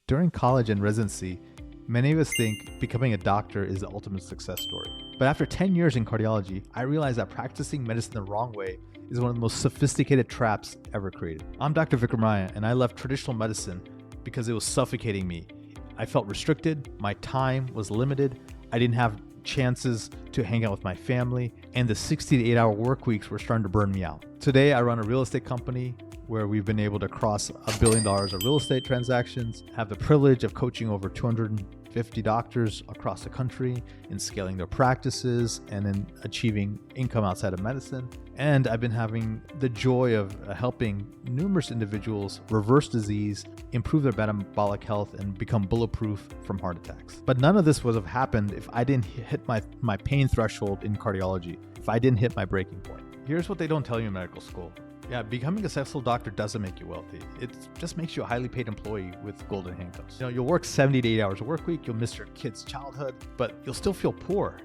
During college and residency, many of us think becoming a doctor is the ultimate success story. But after 10 years in cardiology, I realized that practicing medicine the wrong way is one of the most sophisticated traps ever created. I'm Dr. Vikram Raya, and I left traditional medicine because it was suffocating me. I felt restricted, my time was limited, I didn't have chances to hang out with my family, and the 60 to 8 hour work weeks were starting to burn me out. Today, I run a real estate company where we've been able to cross $1 billion of real estate transactions, have the privilege of coaching over 250 doctors across the country in scaling their practices and in achieving income outside of medicine. And I've been having the joy of helping numerous individuals reverse disease, improve their metabolic health, and become bulletproof from heart attacks. But none of this would have happened if I didn't hit my pain threshold in cardiology, if I didn't hit my breaking point. Here's what they don't tell you in medical school. Yeah, becoming a successful doctor doesn't make you wealthy. It just makes you a highly paid employee with golden handcuffs. You'll work 70 to 80 hours a work week, you'll miss your kid's childhood, but you'll still feel poor,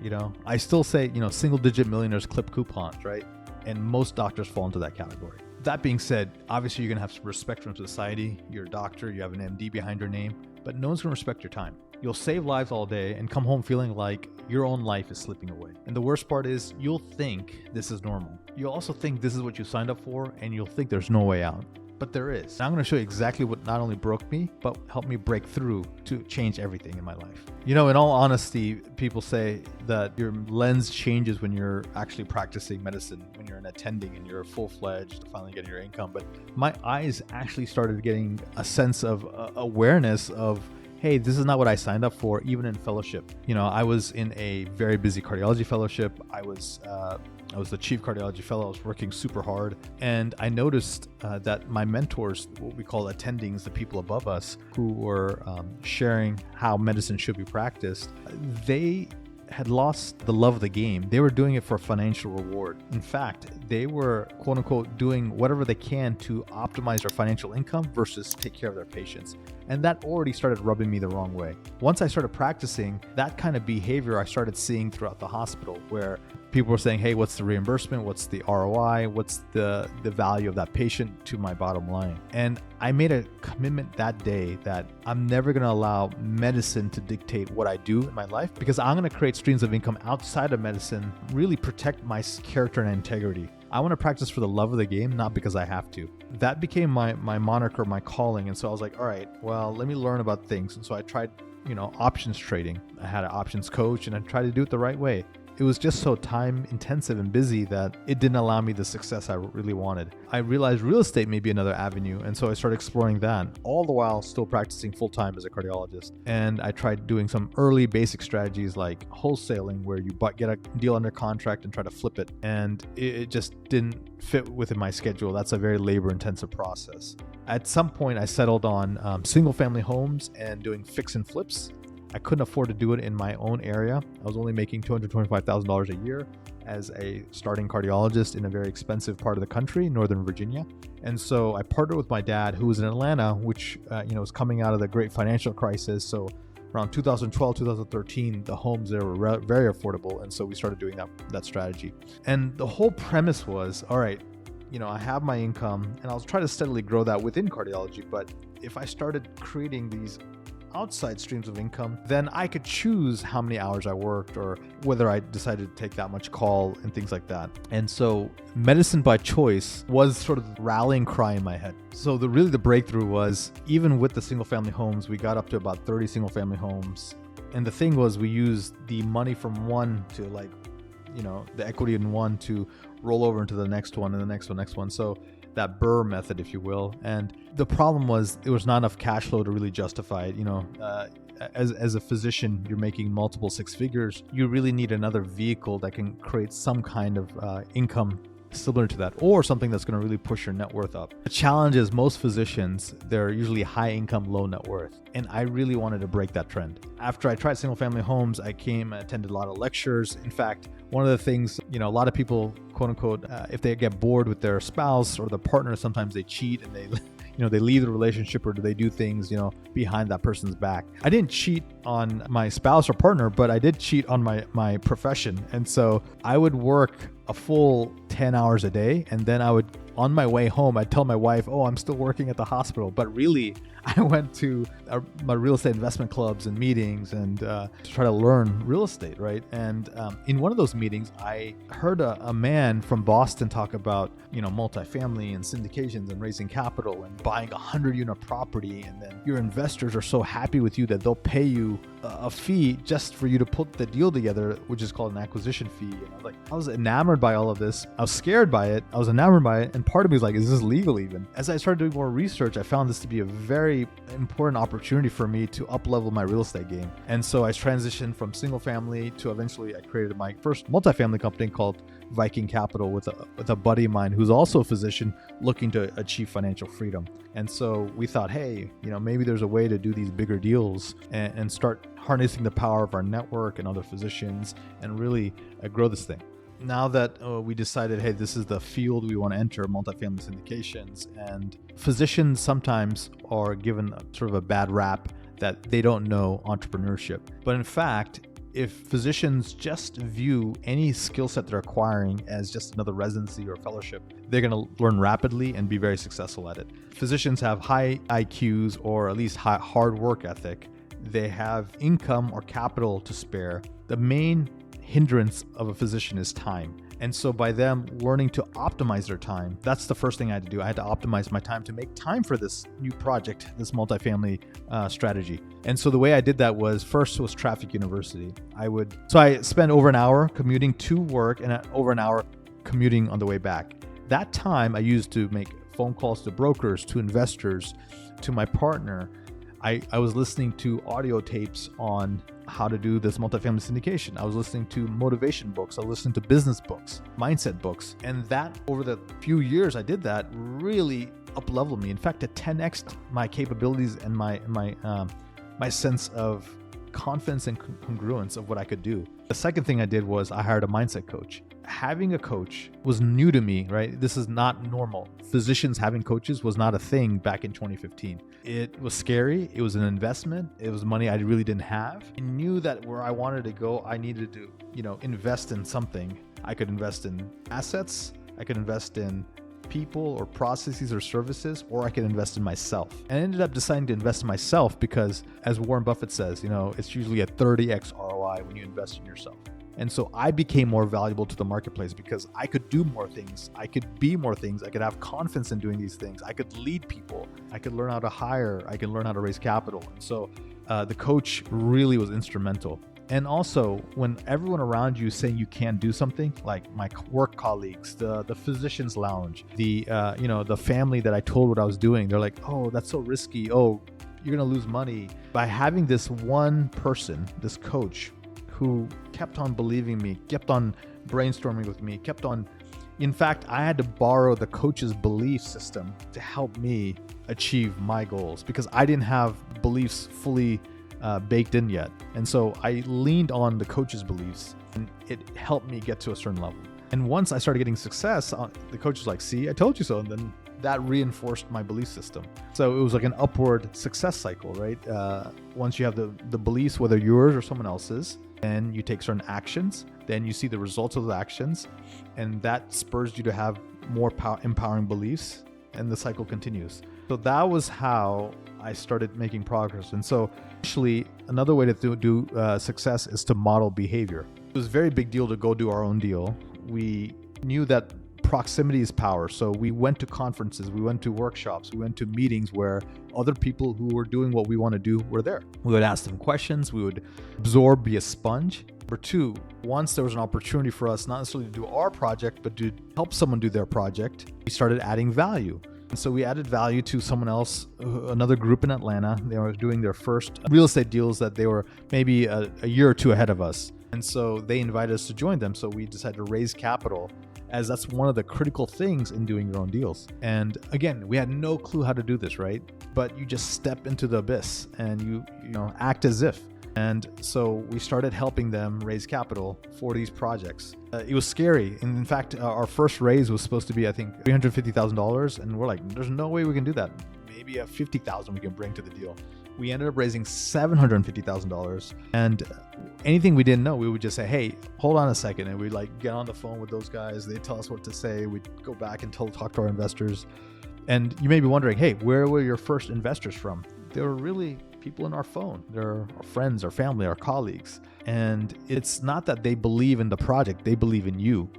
I still say, single digit millionaires clip coupons, right? And most doctors fall into that category. That being said, obviously you're gonna have some respect from society. You're a doctor, you have an MD behind your name, but no one's gonna respect your time. You'll save lives all day and come home feeling like your own life is slipping away. And the worst part is you'll think this is normal. You'll also think this is what you signed up for, and you'll think there's no way out. But there is. Now I'm going to show you exactly what not only broke me, but helped me break through to change everything in my life. In all honesty, people say that your lens changes when you're actually practicing medicine, when you're an attending and you're full-fledged, finally getting your income. But my eyes actually started getting a sense of awareness of, hey, this is not what I signed up for, even in fellowship. I was in a very busy cardiology fellowship. I was the chief cardiology fellow. I was working super hard. And I noticed that my mentors, what we call attendings, the people above us who were sharing how medicine should be practiced, they had lost the love of the game. They were doing it for financial reward. In fact, they were quote unquote doing whatever they can to optimize their financial income versus take care of their patients. And that already started rubbing me the wrong way. Once I started practicing, that kind of behavior I started seeing throughout the hospital, where people were saying, hey, what's the reimbursement? What's the ROI? What's the value of that patient to my bottom line? And I made a commitment that day that I'm never going to allow medicine to dictate what I do in my life, because I'm going to create streams of income outside of medicine, really protect my character and integrity. I want to practice for the love of the game, not because I have to. That became my moniker, my calling. And so I was like, all right, well, let me learn about things. And so I tried, options trading. I had an options coach and I tried to do it the right way. It was just so time intensive and busy that it didn't allow me the success I really wanted. I realized real estate may be another avenue, and so I started exploring that, all the while still practicing full-time as a cardiologist. And I tried doing some early basic strategies like wholesaling, where you get a deal under contract and try to flip it. And it just didn't fit within my schedule. That's a very labor-intensive process. At some point, I settled on single-family homes and doing fix and flips. I couldn't afford to do it in my own area. I was only making $225,000 a year as a starting cardiologist in a very expensive part of the country, Northern Virginia. And so I partnered with my dad, who was in Atlanta, which was coming out of the great financial crisis. So around 2012, 2013, the homes there were very affordable. And so we started doing that strategy. And the whole premise was, all right, I have my income and I'll try to steadily grow that within cardiology. But if I started creating these outside streams of income, then I could choose how many hours I worked or whether I decided to take that much call and things like that. And so medicine by choice was sort of the rallying cry in my head. So the breakthrough was, even with the single family homes, we got up to about 30 single family homes. And the thing was, we used the money from one to the equity in one to roll over into the next one and the next one. So that Burr method, if you will. And the problem was there was not enough cash flow to really justify it. As a physician, you're making multiple six figures. You really need another vehicle that can create some kind of income similar to that, or something that's going to really push your net worth up. The challenge is most physicians, they're usually high income, low net worth. And I really wanted to break that trend. After I tried single family homes, I attended a lot of lectures. In fact, one of the things, a lot of people, quote unquote, if they get bored with their spouse or their partner, sometimes they cheat and they leave the relationship, or do they do things, behind that person's back. I didn't cheat on my spouse or partner, but I did cheat on my profession. And so I would work a full 10 hours a day. And then on my way home, I'd tell my wife, oh, I'm still working at the hospital. But really, I went to my real estate investment clubs and meetings and to try to learn real estate, right? And in one of those meetings, I heard a man from Boston talk about, multifamily and syndications and raising capital and buying a 100-unit property. And then your investors are so happy with you that they'll pay you a fee just for you to put the deal together, which is called an acquisition fee. And I was enamored by all of this. I was scared by it. I was enamored by it. And part of me was like, is this legal even? As I started doing more research, I found this to be a very important opportunity for me to up-level my real estate game. And so I transitioned from single family to eventually I created my first multifamily company called Viking Capital with a buddy of mine who's also a physician looking to achieve financial freedom. And so we thought, hey, maybe there's a way to do these bigger deals and start harnessing the power of our network and other physicians and really grow this thing. Now that we decided, hey, this is the field we want to enter, multifamily syndications, and physicians sometimes are given sort of a bad rap that they don't know entrepreneurship. But in fact, if physicians just view any skill set they're acquiring as just another residency or fellowship, they're going to learn rapidly and be very successful at it. Physicians have high IQs or at least high hard work ethic. They have income or capital to spare. The main hindrance of a physician is time. And so by them learning to optimize their time, that's the first thing I had to do. I had to optimize my time to make time for this new project, this multifamily strategy. And so the way I did that was first was Traffic University. I spent over an hour commuting to work and over an hour commuting on the way back. That time I used to make phone calls to brokers, to investors, to my partner. I was listening to audio tapes on how to do this multifamily syndication. I was listening to motivation books. I was listening to business books, mindset books. And that over the few years I did that really up-leveled me. In fact, it 10x'd my capabilities and my sense of confidence and congruence of what I could do. The second thing I did was I hired a mindset coach. Having a coach was new to me, right? This is not normal. Physicians having coaches was not a thing back in 2015. It was scary. It was an investment. It was money I really didn't have. I knew that where I wanted to go, I needed to, invest in something. I could invest in assets. I could invest in people or processes or services, or I could invest in myself. And I ended up deciding to invest in myself because, as Warren Buffett says, it's usually a 30x ROI when you invest in yourself. And so I became more valuable to the marketplace because I could do more things. I could be more things. I could have confidence in doing these things. I could lead people. I could learn how to hire. I could learn how to raise capital. And so the coach really was instrumental. And also, when everyone around you is saying you can't do something, like my work colleagues, the physician's lounge, the family that I told what I was doing, they're like, oh, that's so risky. Oh, you're going to lose money. By having this one person, this coach, who kept on believing me, kept on brainstorming with me, in fact, I had to borrow the coach's belief system to help me achieve my goals because I didn't have beliefs fully baked in yet. And so I leaned on the coach's beliefs and it helped me get to a certain level. And once I started getting success, the coach was like, see, I told you so. And then that reinforced my belief system. So it was like an upward success cycle, right? Once you have the beliefs, whether yours or someone else's, and you take certain actions, then you see the results of the actions, and that spurs you to have more empowering beliefs, and the cycle continues. So that was how I started making progress. And so actually, another way to do success is to model behavior. It was a very big deal to go do our own deal. We knew that proximity is power. So we went to conferences, we went to workshops, we went to meetings where other people who were doing what we want to do were there. We would ask them questions, we would absorb, be a sponge. Number two, once there was an opportunity for us, not necessarily to do our project, but to help someone do their project, we started adding value. And so we added value to someone else, another group in Atlanta. They were doing their first real estate deals that they were maybe a year or two ahead of us. And so they invited us to join them. So we decided to raise capital, as that's one of the critical things in doing your own deals. And again, we had no clue how to do this, right? But you just step into the abyss and you act as if. And so we started helping them raise capital for these projects. It was scary. And in fact, our first raise was supposed to be, I think, $350,000. And we're like, there's no way we can do that. Maybe a $50,000 we can bring to the deal. We ended up raising $750,000. And anything we didn't know, we would just say, hey, hold on a second. And we'd get on the phone with those guys. They'd tell us what to say. We'd go back and talk to our investors. And you may be wondering, hey, where were your first investors from? they're really people in our phone. They're our friends, our family, our colleagues. And it's not that they believe in the project, they believe in you.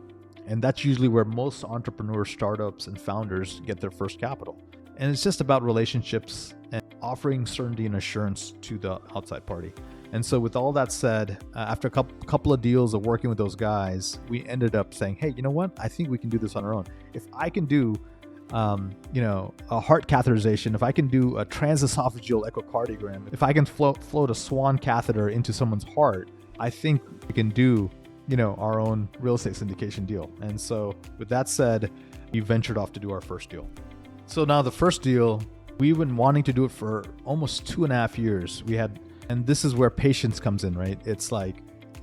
And that's usually where most entrepreneurs, startups, and founders get their first capital. And it's just about relationships and offering certainty and assurance to the outside party. And so with all that said, after a couple of deals of working with those guys, we ended up saying, hey, you know what? I think we can do this on our own. If I can do, a heart catheterization, if I can do a transesophageal echocardiogram, if I can float a Swan catheter into someone's heart, I think we can do, our own real estate syndication deal. And so with that said, we ventured off to do our first deal. So now the first deal, we've been wanting to do it for almost 2.5 years. And this is where patience comes in, right? It's like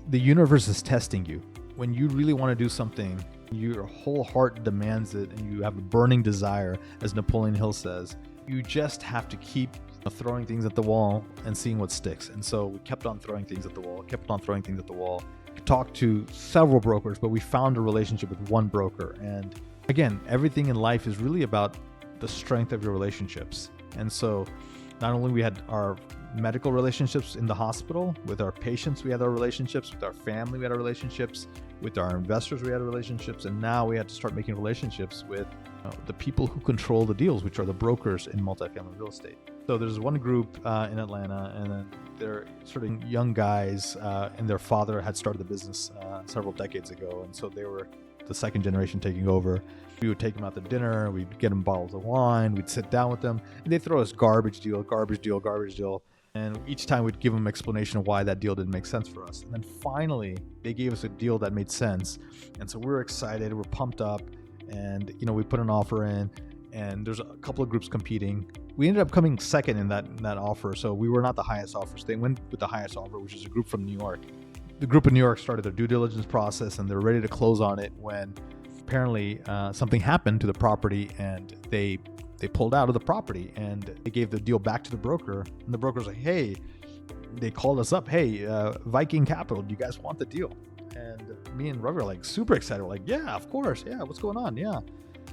the universe is testing you. When you really want to do something, your whole heart demands it, and you have a burning desire, as Napoleon Hill says, you just have to keep throwing things at the wall and seeing what sticks. And so we kept on throwing things at the wall, talked to several brokers, but we found a relationship with one broker. And again, everything in life is really about the strength of your relationships. And so not only we had our medical relationships in the hospital, with our patients we had our relationships, with our family we had our relationships, with our investors we had relationships, and now we had to start making relationships with the people who control the deals, which are the brokers in multifamily real estate. So there's one group in Atlanta, and then they're sort of young guys, and their father had started the business several decades ago, and so they were the second generation taking over. We would take them out to dinner, we'd get them bottles of wine, we'd sit down with them, and they'd throw us garbage deal. And each time we'd give them an explanation of why that deal didn't make sense for us. And then finally, they gave us a deal that made sense. And so we were excited, we're pumped up, and we put an offer in, and there's a couple of groups competing. We ended up coming second in that offer, so we were not the highest offer. So they went with the highest offer, which is a group from New York. The group in New York started their due diligence process, and they're ready to close on it when apparently something happened to the property, and they pulled out of the property, and they gave the deal back to the broker. And the broker was like, hey, they called us up, hey, Viking Capital, do you guys want the deal? And me and Ravi were like super excited. We're like, yeah, of course. Yeah, what's going on? Yeah.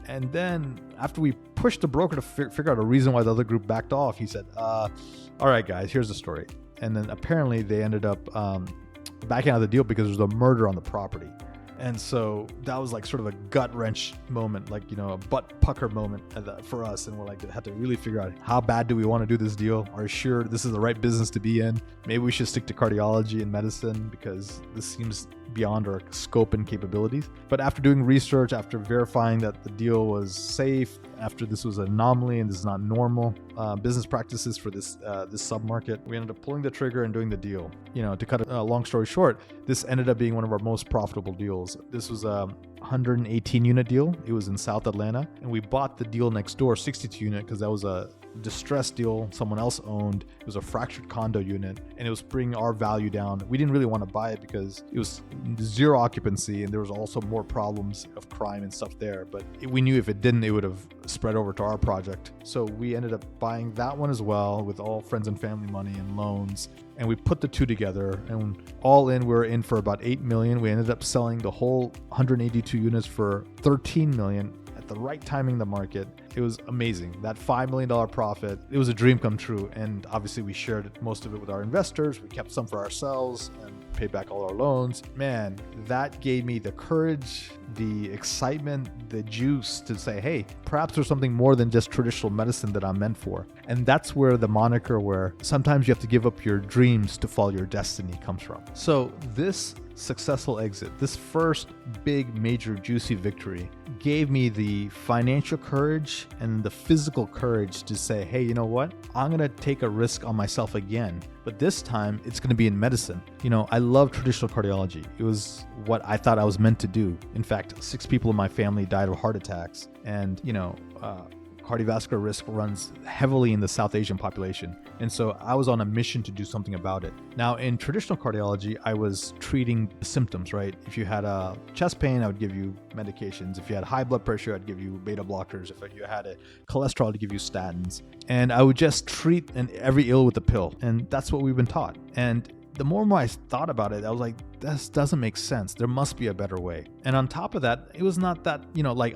And then after we pushed the broker to figure out a reason why the other group backed off, he said, all right, guys, here's the story. And then apparently they ended up backing out of the deal because there's a murder on the property. And so that was like sort of a gut wrench moment, like, a butt pucker moment for us. And we're like, had to really figure out, how bad do we want to do this deal? Are you sure this is the right business to be in? Maybe we should stick to cardiology and medicine because this seems beyond our scope and capabilities. But after doing research, after verifying that the deal was safe, after this was an anomaly and this is not normal business practices for this sub-market, we ended up pulling the trigger and doing the deal. To cut a long story short, this ended up being one of our most profitable deals. This was a 118 unit deal. It was in South Atlanta, and we bought the deal next door, 62 unit, because that was a distressed deal someone else owned. It was a fractured condo unit, and it was bringing our value down. We didn't really want to buy it because it was zero occupancy, and there was also more problems of crime and stuff there. But we knew if it didn't, it would have spread over to our project. So we ended up buying that one as well, with all friends and family money and loans. And we put the two together, and all in, we were in for about $8 million. We ended up selling the whole 182 units for $13 million at the right timing in the market. It was amazing. That $5 million profit, it was a dream come true. And obviously we shared most of it with our investors. We kept some for ourselves and paid back all our loans. Man, that gave me the courage, the excitement, the juice to say, hey, perhaps there's something more than just traditional medicine that I'm meant for. And that's where the moniker, where sometimes you have to give up your dreams to follow your destiny, comes from. So this successful exit, this first big, major, juicy victory, gave me the financial courage and the physical courage to say, hey, you know what? I'm going to take a risk on myself again, but this time it's going to be in medicine. I love traditional cardiology. It was what I thought I was meant to do. In fact, 6 people in my family died of heart attacks, and cardiovascular risk runs heavily in the South Asian population. And so I was on a mission to do something about it. Now, in traditional cardiology, I was treating symptoms, right? If you had a chest pain, I would give you medications. If you had high blood pressure, I'd give you beta blockers. If you had a cholesterol, I'd give you statins. And I would just treat every ill with a pill. And that's what we've been taught. And the more and more I thought about it, I was like, this doesn't make sense. There must be a better way. And on top of that, it was not that,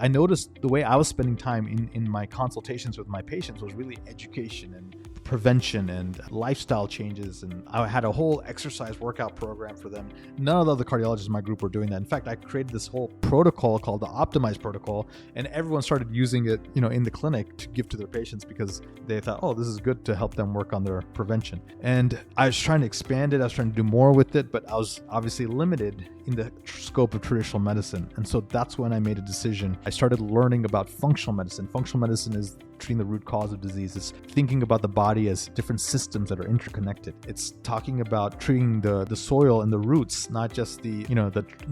I noticed the way I was spending time in my consultations with my patients was really education and prevention and lifestyle changes. And I had a whole exercise workout program for them. None of the other cardiologists in my group were doing that. In fact, I created this whole protocol called the Optimized Protocol, and everyone started using it, in the clinic to give to their patients because they thought, oh, this is good to help them work on their prevention. And I was trying to expand it. I was trying to do more with it, but I was obviously limited in the scope of traditional medicine. And so that's when I made a decision. I started learning about functional medicine. Functional medicine is treating the root cause of disease. It's thinking about the body as different systems that are interconnected. It's talking about treating the soil and the roots, not just the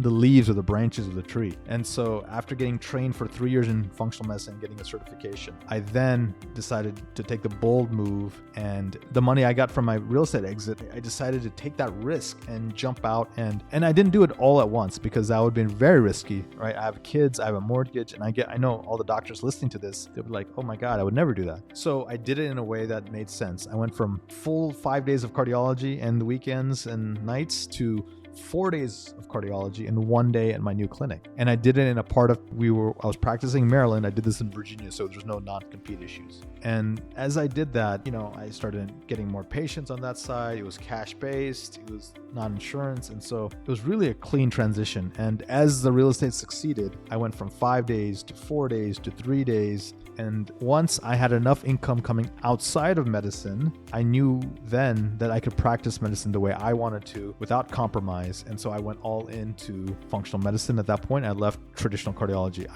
leaves or the branches of the tree. And so after getting trained for 3 years in functional medicine, getting a certification, I then decided to take the bold move, and the money I got from my real estate exit, I decided to take that risk and jump out, and I didn't do it all at once because that would have been very risky, right? I have kids, I have a mortgage, and I know all the doctors listening to this, they'll be like, oh my God, I would never do that. So I did it in a way that made sense. I went from full 5 days of cardiology and the weekends and nights to 4 days of cardiology and 1 day at my new clinic. And I did it in a part of, I was practicing in Maryland. I did this in Virginia, so there's no non-compete issues. And as I did that, I started getting more patients on that side. It was cash-based, it was non-insurance. And so it was really a clean transition. And as the real estate succeeded, I went from 5 days to 4 days to 3 days. And once I had enough income coming outside of medicine, I knew then that I could practice medicine the way I wanted to without compromise. And so I went all into functional medicine. At that point, I left traditional cardiology.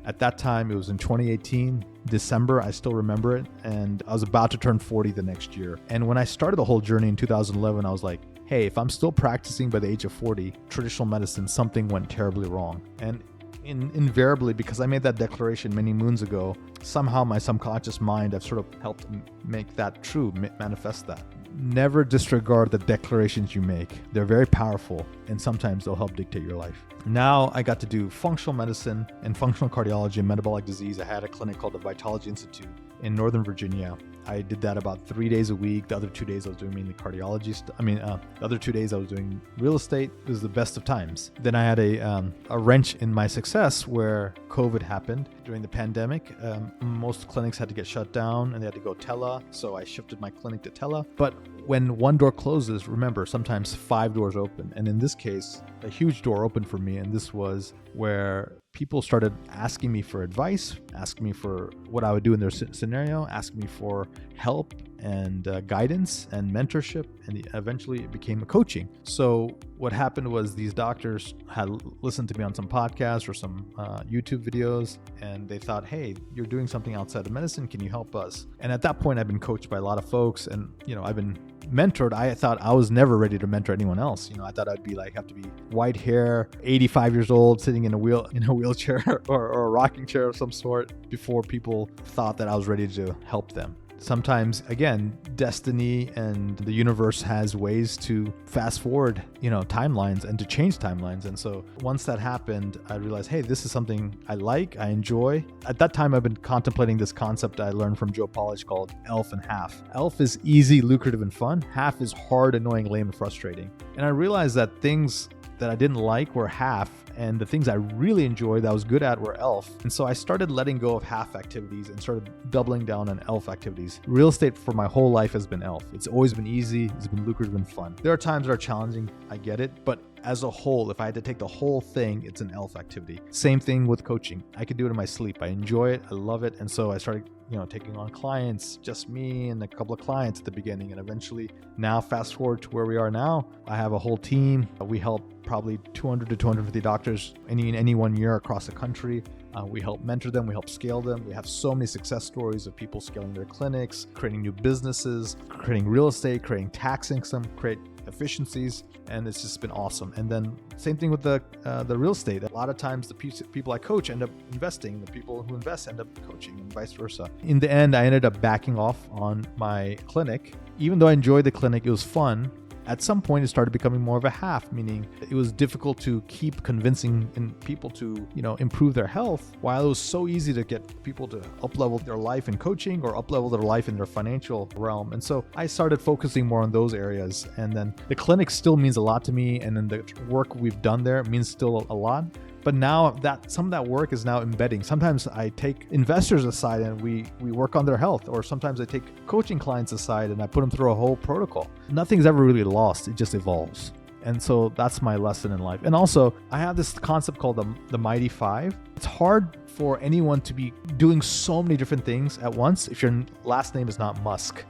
At that time, it was in 2018, December, I still remember it. And I was about to turn 40 the next year. And when I started the whole journey in 2011, I was like, hey, if I'm still practicing by the age of 40, traditional medicine, something went terribly wrong. And invariably, because I made that declaration many moons ago, somehow my subconscious mind, I've sort of helped make that true, manifest that. Never disregard the declarations you make. They're very powerful, and sometimes they'll help dictate your life. Now I got to do functional medicine and functional cardiology and metabolic disease. I had a clinic called the Vitology Institute in Northern Virginia. I did that about 3 days a week. The other 2 days I was doing mainly cardiology. The other 2 days I was doing real estate. It was the best of times. Then I had a wrench in my success where COVID happened during the pandemic. Most clinics had to get shut down and they had to go tele. So I shifted my clinic to tele. But when one door closes, remember, sometimes 5 doors open. And in this case, a huge door opened for me. And this was where people started asking me for advice, asking me for what I would do in their scenario, asking me for help and guidance and mentorship, and eventually it became a coaching. So what happened was these doctors had listened to me on some podcasts or some YouTube videos, and they thought, hey, you're doing something outside of medicine, can you help us? And at that point, I've been coached by a lot of folks, and I've been mentored. I thought I was never ready to mentor anyone else. I thought I'd have to be white hair, 85 years old, sitting in a wheelchair or a rocking chair of some sort before people thought that I was ready to help them. Sometimes, again, destiny and the universe has ways to fast forward, timelines and to change timelines. And so once that happened, I realized, hey, this is something I like, I enjoy. At that time, I've been contemplating this concept I learned from Joe Polish called ELF and HALF. ELF is easy, lucrative, and fun. HALF is hard, annoying, lame, and frustrating. And I realized that things that I didn't like were HALF, and the things I really enjoyed that I was good at were ELF. And so I started letting go of HALF activities and started doubling down on ELF activities. Real estate for my whole life has been ELF. It's always been easy, it's been lucrative and fun. There are times that are challenging, I get it, but as a whole, if I had to take the whole thing, it's an ELF activity. Same thing with coaching. I could do it in my sleep. I enjoy it, I love it. And so I started taking on clients, just me and a couple of clients at the beginning. And eventually now fast forward to where we are now, I have a whole team. We help probably 200 to 250 doctors in any 1 year across the country. We help mentor them, we help scale them. We have so many success stories of people scaling their clinics, creating new businesses, creating real estate, creating tax income, create efficiencies, and it's just been awesome. And then same thing with the real estate. A lot of times the people I coach end up investing, the people who invest end up coaching, and vice versa. In the end, I ended up backing off on my clinic. Even though I enjoyed the clinic, it was fun. At some point, it started becoming more of a HALF, meaning it was difficult to keep convincing people to, improve their health, while it was so easy to get people to up-level their life in coaching or up-level their life in their financial realm. And so I started focusing more on those areas. And then the clinic still means a lot to me. And then the work we've done there means still a lot. But now that some of that work is now embedding. Sometimes I take investors aside and we work on their health, or sometimes I take coaching clients aside and I put them through a whole protocol. Nothing's ever really lost. It just evolves. And so that's my lesson in life. And also, I have this concept called the Mighty Five. It's hard for anyone to be doing so many different things at once if your last name is not Musk.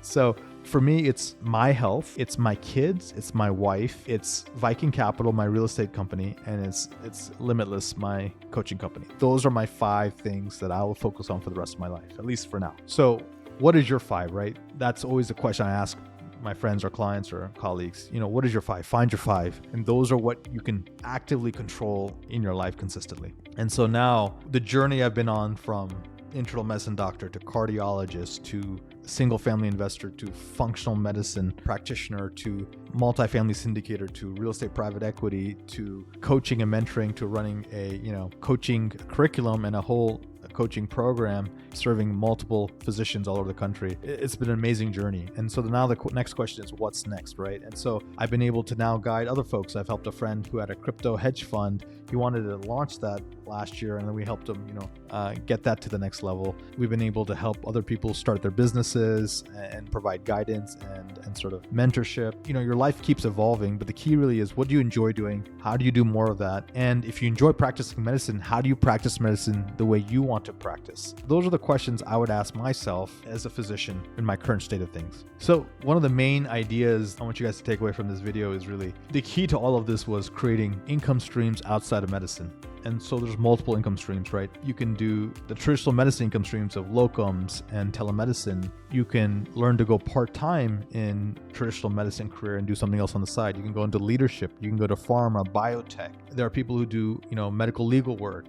So for me, it's my health, it's my kids, it's my wife, it's Viking Capital, my real estate company, and it's Limitless, my coaching company. Those are my 5 things that I will focus on for the rest of my life, at least for now. So what is your 5, right? That's always the question I ask my friends or clients or colleagues. What is your 5? Find your 5. And those are what you can actively control in your life consistently. And so now the journey I've been on, from internal medicine doctor to cardiologist to single family investor to functional medicine practitioner to multifamily syndicator to real estate private equity to coaching and mentoring to running a coaching curriculum and a whole coaching program serving multiple physicians all over the country. It's been an amazing journey. And so now the next question is, what's next, right? And so I've been able to now guide other folks. I've helped a friend who had a crypto hedge fund. He wanted to launch that last year, and then we helped him, get that to the next level. We've been able to help other people start their businesses and provide guidance and sort of mentorship. Your life keeps evolving, but the key really is, what do you enjoy doing? How do you do more of that? And if you enjoy practicing medicine, how do you practice medicine the way you want to practice? Those are the questions I would ask myself as a physician in my current state of things. So one of the main ideas I want you guys to take away from this video is really the key to all of this was creating income streams outside of medicine. And so there's multiple income streams, right? You can do the traditional medicine income streams of locums and telemedicine. You can learn to go part-time in traditional medicine career and do something else on the side. You can go into leadership. You can go to pharma, biotech. There are people who do, medical legal work,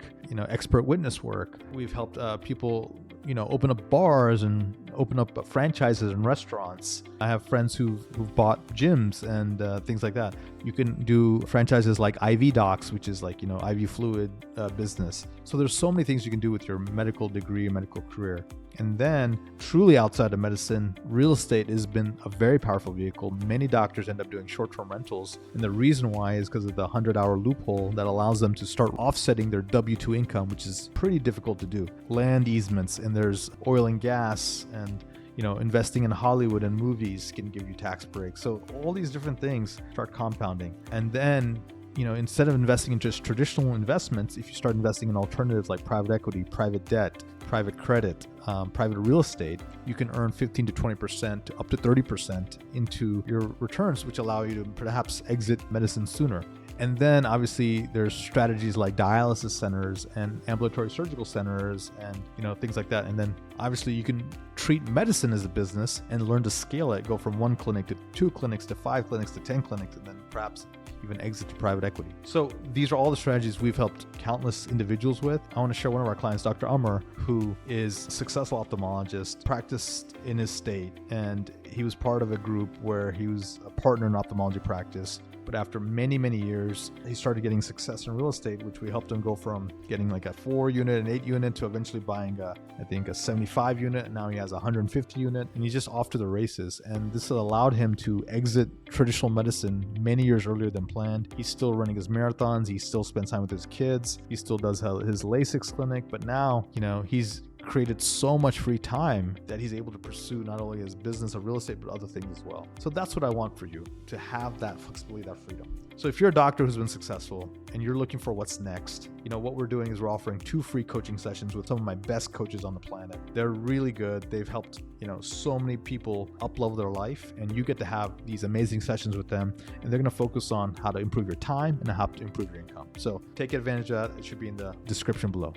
expert witness work. We've helped people, open up bars and open up franchises and restaurants. I have friends who've bought gyms and things like that. You can do franchises like IV Docs, which is like, IV fluid business. So there's so many things you can do with your medical degree and medical career. And then truly outside of medicine, real estate has been a very powerful vehicle. Many doctors end up doing short-term rentals. And the reason why is because of the 100-hour loophole that allows them to start offsetting their W-2 income, which is pretty difficult to do. Land easements, and there's oil and gas, and investing in Hollywood and movies can give you tax breaks. So all these different things start compounding. And then, instead of investing in just traditional investments, if you start investing in alternatives like private equity, private debt, private credit, private real estate, you can earn 15 to 20% to up to 30% into your returns, which allow you to perhaps exit medicine sooner. And then obviously there's strategies like dialysis centers and ambulatory surgical centers and things like that. And then obviously you can treat medicine as a business and learn to scale it, go from 1 clinic to 2 clinics to 5 clinics to 10 clinics, and then perhaps even exit to private equity. So these are all the strategies we've helped countless individuals with. I want to share one of our clients, Dr. Umar, who is a successful ophthalmologist, practiced in his state, and he was part of a group where he was a partner in ophthalmology practice. But after many, many years, he started getting success in real estate, which we helped him go from getting like a 4-unit and 8-unit to eventually buying a 75 unit. And now he has a 150 unit, and he's just off to the races. And this allowed him to exit traditional medicine many years earlier than planned. He's still running his marathons. He still spends time with his kids. He still does his LASIK clinic. But now, he's created so much free time that he's able to pursue not only his business of real estate, but other things as well. So that's what I want for you, to have that flexibility, that freedom. So if you're a doctor who's been successful and you're looking for what's next, what we're doing is we're offering 2 free coaching sessions with some of my best coaches on the planet. They're really good. They've helped, so many people up-level their life, and you get to have these amazing sessions with them, and they're going to focus on how to improve your time and how to improve your income. So take advantage of that. It should be in the description below.